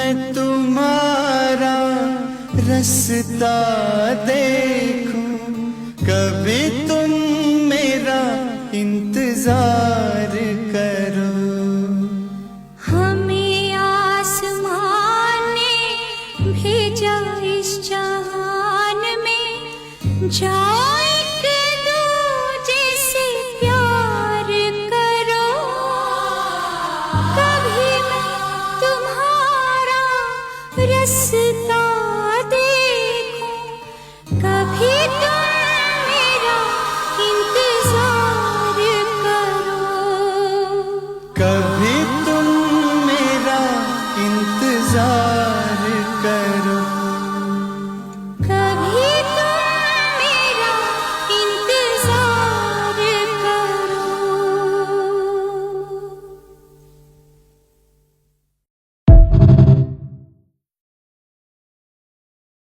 मैं तुम्हारा रास्ता देखूं, कभी तुम मेरा इंतजार करो। हमें आसमान ने भेजा इस जहान में, जाओ एक दूजे से प्यार करो। कभी मैं तुम्हारा रास्ता